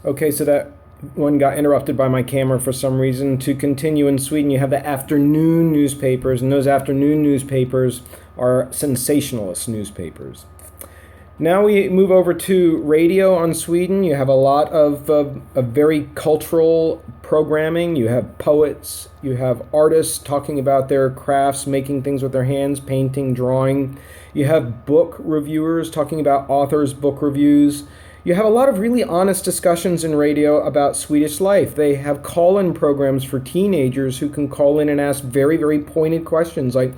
Okay, so that one got interrupted by my camera for some reason. To continue, in Sweden, you have the afternoon newspapers, and those afternoon newspapers are sensationalist newspapers. Now we move over to radio on Sweden. You have a lot of very cultural programming. You have poets, you have artists talking about their crafts, making things with their hands, painting, drawing. You have book reviewers talking about authors' book reviews. You have a lot of really honest discussions in radio about Swedish life. They have call-in programs for teenagers who can call in and ask very, very pointed questions like,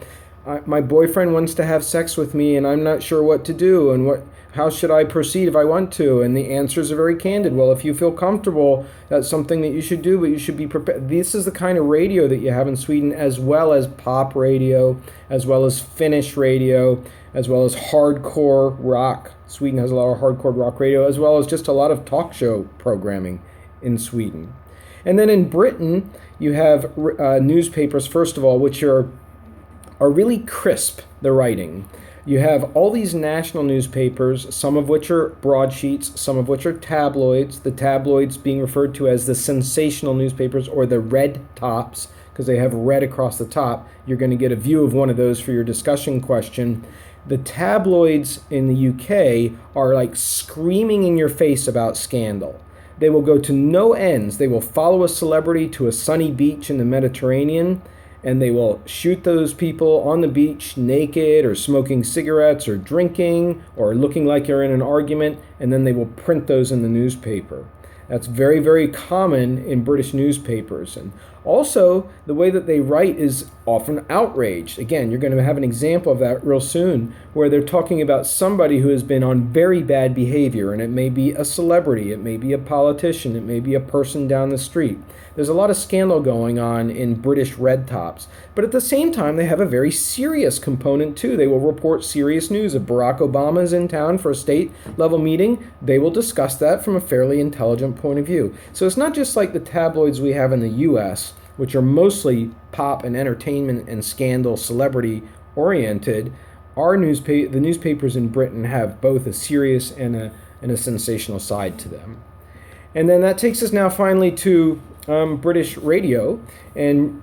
my boyfriend wants to have sex with me and I'm not sure what to do, and how should I proceed if I want to? And the answers are very candid. Well, if you feel comfortable, that's something that you should do, but you should be prepared. This is the kind of radio that you have in Sweden, as well as pop radio, as well as Finnish radio, as well as hardcore rock. Sweden has a lot of hardcore rock radio, as well as just a lot of talk show programming in Sweden. And then in Britain, you have newspapers, first of all, which are really crisp, the writing. You have all these national newspapers, some of which are broadsheets, some of which are tabloids, the tabloids being referred to as the sensational newspapers or the red tops, because they have red across the top. You're going to get a view of one of those for your discussion question. The tabloids in the UK are like screaming in your face about scandal. They will go to no ends. They will follow a celebrity to a sunny beach in the Mediterranean, and they will shoot those people on the beach naked or smoking cigarettes or drinking or looking like you're in an argument, and then they will print those in the newspaper. That's very, very common in British newspapers. And also, the way that they write is often outraged. Again, you're going to have an example of that real soon, where they're talking about somebody who has been on very bad behavior, and it may be a celebrity, it may be a politician, it may be a person down the street. There's a lot of scandal going on in British red tops. But at the same time, they have a very serious component too. They will report serious news. If Barack Obama is in town for a state-level meeting, they will discuss that from a fairly intelligent point of view. So it's not just like the tabloids we have in the U.S., which are mostly pop and entertainment and scandal, celebrity-oriented. The newspapers in Britain have both a serious and a sensational side to them. And then that takes us now finally to British radio, and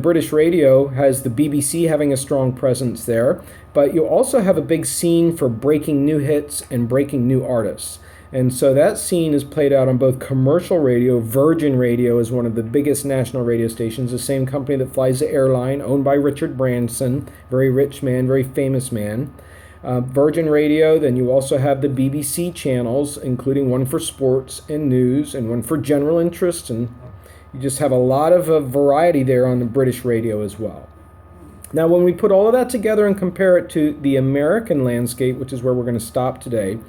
British radio has the BBC having a strong presence there, but you also have a big scene for breaking new hits and breaking new artists. And so that scene is played out on both commercial radio. Virgin Radio is one of the biggest national radio stations, the same company that flies the airline, owned by Richard Branson, very rich man, very famous man. Virgin Radio, then you also have the BBC channels, including one for sports and news and one for general interest, and you just have a lot of variety there on the British radio as well. Now, when we put all of that together and compare it to the American landscape, which is where we're going to stop today,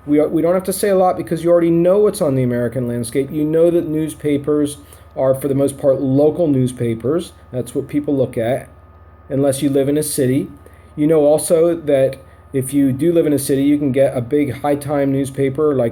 we don't have to say a lot because you already know what's on the American landscape. You know that newspapers are, for the most part, local newspapers. That's what people look at, unless you live in a city. You know also that if you do live in a city, you can get a big high-time newspaper like